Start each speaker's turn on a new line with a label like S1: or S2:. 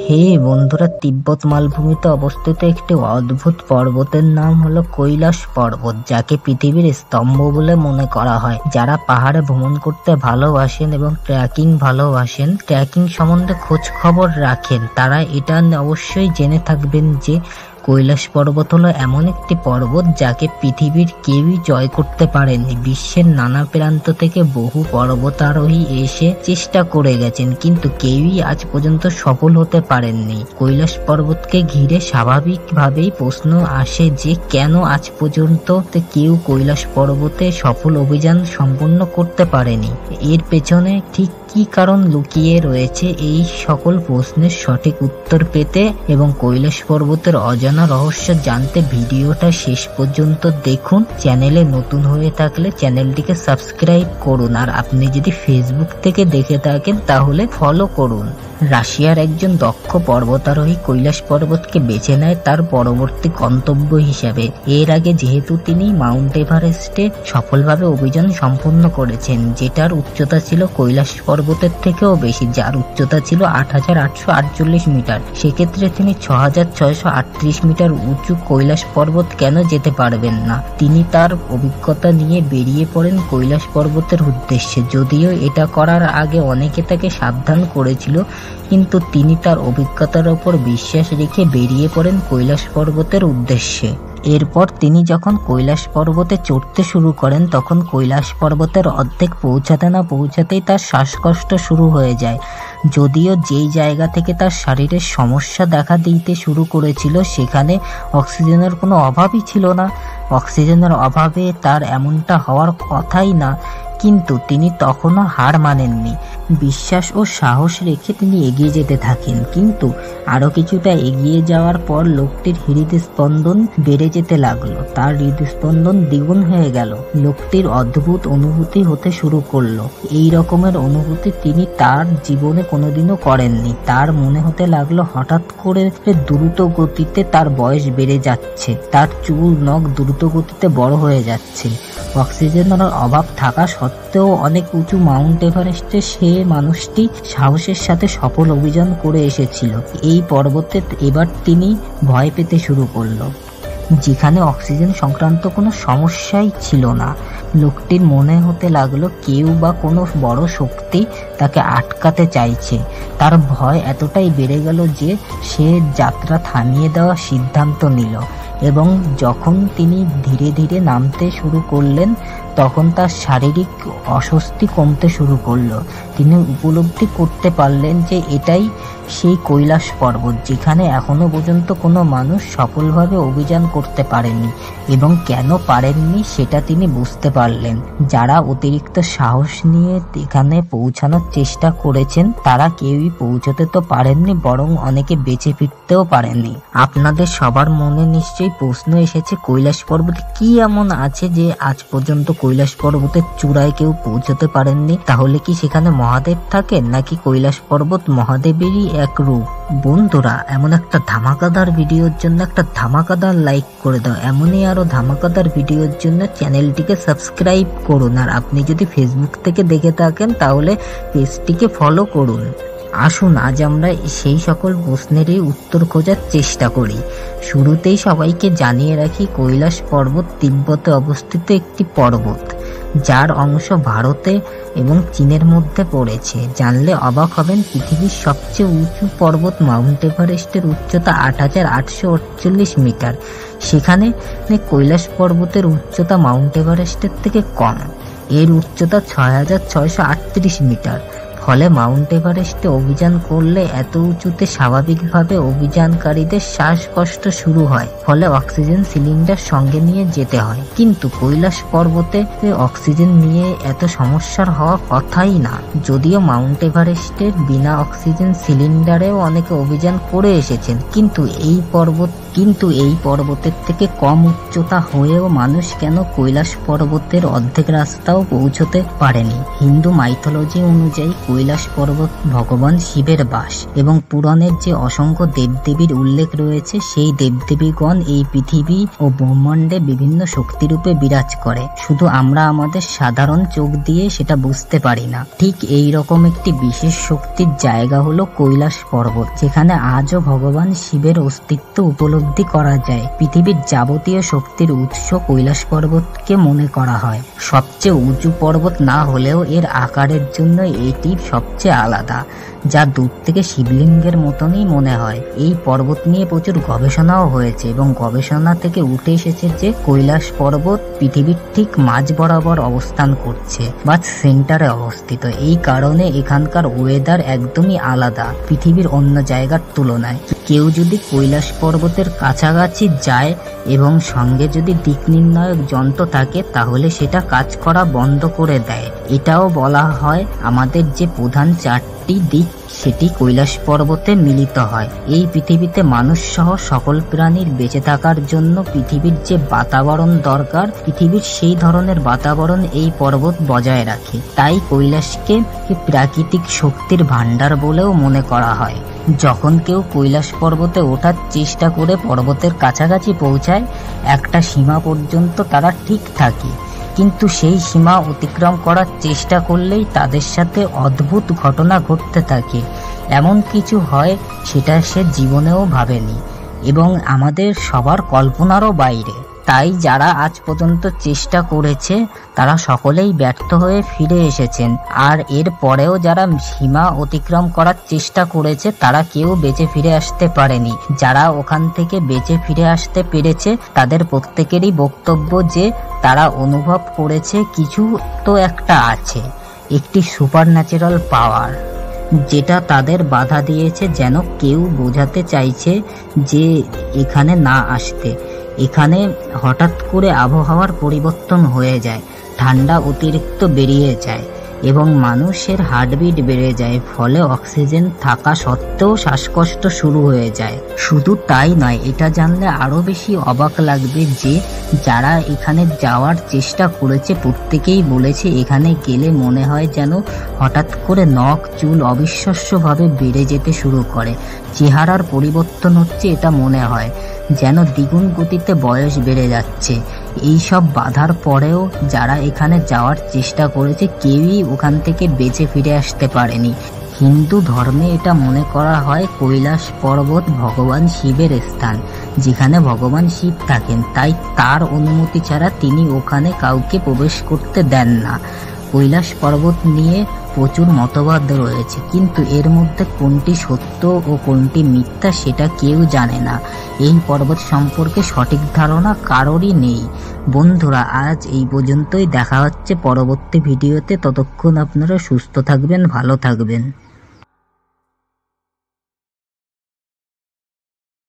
S1: হে বন্ধুরা, তিব্বত মালভূমিতে অবস্থিত একটি অদ্ভুত পর্বতের নাম হলো কৈলাস পর্বত, যাকে পৃথিবীর স্তম্ভ বলে মনে করা হয়। যারা পাহাড়ে ভ্রমণ করতে ভালোবাসেন এবং ট্রেকিং সম্বন্ধে খোঁজ খবর রাখেন, তারা এটা অবশ্যই জেনে থাকবেন যে কৈলাস পর্বত হলো এমন একটি পর্বত যাকে পৃথিবীর কেউই জয় করতে পারেনি। বিশ্বের নানা প্রান্ত থেকে বহু পর্বতারোহী এসে চেষ্টা করে গেছেন, কিন্তু কেউই আজ পর্যন্ত সফল হতে পারেননি। কৈলাস পর্বতকে ঘিরে স্বাভাবিকভাবেই প্রশ্ন আসে যে কেন আজ পর্যন্ত কেউ কৈলাস পর্বতে সফল অভিযান সম্পন্ন করতে পারেনি। এর পেছনে ঠিক কি কারণ লুকিয়ে রয়েছে, এই সকল প্রশ্নের সঠিক উত্তর পেতে এবং কৈলাস পর্বতের অজানা রহস্য জানতে ভিডিওটা শেষ পর্যন্ত দেখুন। চ্যানেলে নতুন হয়ে থাকলে চ্যানেলটিকে সাবস্ক্রাইব করুন, আর আপনি যদি ফেসবুক থেকে দেখে থাকেন তাহলে ফলো করুন। রাশিয়ার একজন দক্ষ পর্বতারোহী কৈলাস পর্বতকে বেছে নেয় তার পরবর্তী গন্তব্য হিসাবে। এর আগে যেহেতু তিনি মাউন্ট এভারেস্টে সফলভাবে অভিযান সম্পন্ন করেছেন, যেটার উচ্চতা ছিল কৈলাস পর্বতের থেকেও বেশি, যার উচ্চতা ছিল ৮৮৪৮ মিটার, সেক্ষেত্রে তিনি ৬৬৩৮ মিটার উঁচু কৈলাস পর্বত কেন যেতে পারবেন না। তিনি তার অভিজ্ঞতা নিয়ে বেরিয়ে পড়েন কৈলাস পর্বতের উদ্দেশ্যে। যদিও এটা করার আগে অনেকে তাকে সাবধান করেছিল, কিন্তু তিনি তার অভিজ্ঞতার উপর বিশ্বাস রেখে বেরিয়ে পড়েন কৈলাস পর্বতের উদ্দেশ্যে। এরপর তিনি যখন কৈলাস পর্বতে চড়তে শুরু করেন, তখন কৈলাস পর্বতের অর্ধেক পৌঁছাতে না পৌঁছাতেই তার শ্বাসকষ্ট শুরু হয়ে যায়। যদিও যেই জায়গা থেকে তার শরীরের সমস্যা দেখা দিতে শুরু করেছিল সেখানে অক্সিজেনের কোনো অভাবই ছিল না। অক্সিজেনের অভাবে তার এমনটা হওয়ার কথাই না, কিন্তু তিনি তখনও হার মানেননি। বিশ্বাস ও সাহস রেখে তিনি এগিয়ে যেতে থাকেন, কিন্তু আরো কিছুটা এগিয়ে যাওয়ার পর লোকটির হৃদস্পন্দন বেড়ে যেতে লাগলো। তার হৃদস্পন্দন দ্বিগুণ হয়ে গেল। লোকটির অদ্ভুত অনুভূতি হতে শুরু করলো। এই রকমের অনুভূতি তিনি তার জীবনে কোনোদিনও করেননি। তার মনে হতে লাগলো হঠাৎ করে দ্রুত গতিতে তার বয়স বেড়ে যাচ্ছে, তার চুল নখ দ্রুত গতিতে বড় হয়ে যাচ্ছে। অক্সিজেনের অভাব থাকা সত্ত্বেও অনেক উঁচু মাউন্ট এভারেস্টে সে মানুষটি সাহসের সাথে সফল অভিযান করে এসেছিল। এই পর্বতে এবার তিনি ভয় পেতে শুরু করলো, যেখানে অক্সিজেন সংক্রান্ত কোনো সমস্যাই ছিল না। লোকটির মনে হতে লাগলো কেউ বা কোনো বড় শক্তি তাকে আটকাতে চাইছে। তার ভয় এতটাই বেড়ে গেল যে সে যাত্রা থামিয়ে দেওয়ার সিদ্ধান্ত নিল, এবং যখন তিনি ধীরে ধীরে নামতে শুরু করলেন তখন তার শারীরিক অস্বস্তি কমতে শুরু করলো। তিনি উপলব্ধি করতে পারলেন যে এটাই সেই কৈলাস পর্বত, যেখানে এখনো পর্যন্ত কোনো মানুষ সফলভাবে অভিযান করতে পারেনি, এবং কেন পারেননি সেটা তিনি বুঝতে পারলেন। যারা অতিরিক্ত সাহস নিয়ে এখানে পৌঁছানোর চেষ্টা করেছেন তারা কেউই পৌঁছতে তো পারেননি, বরং অনেকে বেঁচে ফিরতেও পারেননি। আপনাদের সবার মনে নিশ্চয়ই প্রশ্ন এসেছে, কৈলাস পর্বতে কি এমন আছে যে আজ পর্যন্ত কৈলাস পর্বতের চূড়ায় কেউ পৌঁছতে পারেননি? তাহলে কি সেখানে মহাদেব থাকেন, নাকি কৈলাস পর্বত মহাদেবেরই এক রূপ? বন্ধুরা, এমন একটা ধামাকাদার ভিডিওর জন্য একটা ধামাকাদার লাইক করে দাও। এমনই আরো ধামাকাদার ভিডিওর জন্য চ্যানেলটিকে সাবস্ক্রাইব করুন, আর আপনি যদি ফেসবুক থেকে দেখে থাকেন তাহলে পেজটিকে ফলো করুন। আসুন আজ আমরা সেই সকল প্রশ্নেরই উত্তর খোঁজার চেষ্টা করি। শুরুতেই সবাইকে জানিয়ে রাখি, কৈলাস পর্বত তিব্বতে অবস্থিত একটি পর্বত, যার অংশ ভারতে এবং চীনের মধ্যে পড়েছে। জানলে অবাক হবেন, পৃথিবীর সবচেয়ে উঁচু পর্বত মাউন্ট এভারেস্টের উচ্চতা ৮৮৪৮ মিটার। সেখানে কৈলাস পর্বতের উচ্চতা মাউন্ট এভারেস্টের থেকে কম। এর উচ্চতা ৬৬৩৮ মিটার। ফলে মাউন্ট এভারেস্টে অভিযান করলে এত উঁচুতে স্বাভাবিকভাবে অভিযানকারীদের শ্বাসকষ্ট শুরু হয়, ফলে অক্সিজেন সিলিন্ডার সঙ্গে নিয়ে যেতে হয়। কিন্তু কৈলাস পর্বতে অক্সিজেন নিয়ে এত সমস্যার হওয়া কথাই না। যদিও মাউন্ট এভারেস্টের বিনা অক্সিজেন সিলিন্ডারেও অনেকে অভিযান করে এসেছেন, কিন্তু এই পর্বত কিন্তু এই পর্বতের থেকে কম উচ্চতা হয়েও মানুষ কেন কৈলাস পর্বতের অর্ধেক রাস্তাও পৌঁছতে পারেনি? হিন্দু মাইথোলজি অনুযায়ী কৈলাস পর্বত ভগবান শিবের বাস এবং পুরাণের যে অসংখ্য দেবদেবীর উল্লেখ রয়েছে সেই দেবদেবীগণ এই পৃথিবী ও ব্রহ্মাণ্ডে বিভিন্ন শক্তিরূপে বিরাজ করে, শুধু আমরা আমাদের সাধারণ চোখ দিয়ে সেটা বুঝতে পারি না। ঠিক এই রকম একটি বিশেষ শক্তির জায়গা হলো কৈলাস পর্বত, যেখানে আজও ভগবান শিবের অস্তিত্ব উপলব্ধি করা যায়। পৃথিবীর যাবতীয় শক্তির উৎস কৈলাস পর্বতকে মনে করা হয়। সবচেয়ে উঁচু পর্বত না হলেও এর আকারের জন্য এটি সবচেয়ে আলাদা, যা দূর থেকে শিবলিঙ্গের মতনই মনে হয়। এই পর্বত নিয়ে প্রচুর গবেষণাও হয়েছে এবং গবেষণা থেকে উঠে এসেছে যে কৈলাস পর্বত পৃথিবীর ঠিক মাঝ বরাবর অবস্থান করছে বা সেন্টারে অবস্থিত। এই কারণে এখানকার ওয়েদার একদমই আলাদা পৃথিবীর অন্য জায়গার তুলনায়। কেউ যদি কৈলাস পর্বতের কাছাকাছি যায় এবং সঙ্গে যদি দিক নির্ণায়ক যন্ত্র থাকে তাহলে সেটা কাজ করা বন্ধ করে দেয়। এটাও বলা হয় আমাদের যে প্রধান চারটি দিক সেটি কৈলাস পর্বতে মিলিত হয়। এই পৃথিবীতে মানুষ সহ সকল প্রাণীর বেঁচে থাকার জন্য পৃথিবীর যে বাতাবরণ দরকার, পৃথিবীর সেই ধরনের বাতাবরণ এই পর্বত বজায় রাখে। তাই কৈলাসকে প্রাকৃতিক শক্তির ভান্ডার বলেও মনে করা হয়। যখন কেউ কৈলাস পর্বতে ওঠার চেষ্টা করে পর্বতের কাছাকাছি পৌঁছায়, একটা সীমা পর্যন্ত তারা ঠিক থাকে, কিন্তু সেই সীমা অতিক্রম করার চেষ্টা করলেই তাদের সাথে অদ্ভুত ঘটনা ঘটতে থাকে। এমন কিছু হয় সেটা সে জীবনেও ভাবেনি এবং আমাদের সবার কল্পনারও বাইরে। তাই যারা আজ পর্যন্ত চেষ্টা করেছে তারা সকলেই ব্যর্থ হয়ে ফিরে এসেছেন, আর এর পরেও যারা সীমা অতিক্রম করার চেষ্টা করেছে তারা কেউ বেঁচে ফিরে আসতে পারেনি। যারা ওখান থেকে বেঁচে ফিরে আসতে পেরেছে তাদের প্রত্যেকেরই বক্তব্য যে তারা অনুভব করেছে কিছু তো একটা আছে, একটি সুপারন্যাচারাল পাওয়ার, যেটা তাদের বাধা দিয়েছে, যেন কেউ বোঝাতে চাইছে যে এখানে না আসতে। এখানে হঠাৎ করে আবহাওয়ার পরিবর্তন হয়ে যায়, ঠান্ডা অতিরিক্ত বেরিয়ে যায় এবং মানুষের হার্টবিট বেড়ে যায়, ফলে অক্সিজেন থাকা সত্ত্বেও শ্বাসকষ্ট শুরু হয়ে যায়। শুধু তাই নয়, এটা জানলে আরো বেশি অবাক লাগবে যে যারা এখানে যাওয়ার চেষ্টা করেছে প্রত্যেকেই বলেছে এখানে গেলে মনে হয় যেন হঠাৎ করে নখ চুল অবিশ্বাস্যভাবে বেড়ে যেতে শুরু করে, চেহারার পরিবর্তন হচ্ছে, এটা মনে হয় যেন দ্বিগুণ গতিতে বয়স বেড়ে যাচ্ছে। এইসব বাধার পরেও যারা এখানে যাওয়ার চেষ্টা করেছে কেউই ওখান থেকে বেঁচে ফিরে আসতে পারেনি। হিন্দু ধর্মে এটা মনে করা হয় কৈলাস পর্বত ভগবান শিবের স্থান, যেখানে ভগবান শিব থাকেন, তাই তার অনুমতি ছাড়া তিনি ওখানে কাউকে প্রবেশ করতে দেন না। কৈলাস পর্বত নিয়ে প্রচুর মতবাদ রয়েছে, কিন্তু এর মধ্যে কোনটি সত্য ও কোনটি মিথ্যা সেটা কেউ জানে না। এই পর্বত সম্পর্কে সঠিক ধারণা কারোরই নেই। বন্ধুরা, আজ এই পর্যন্তই। দেখা হচ্ছে পরবর্তী ভিডিওতে। ততক্ষণ আপনারা সুস্থ থাকবেন, ভালো থাকবেন।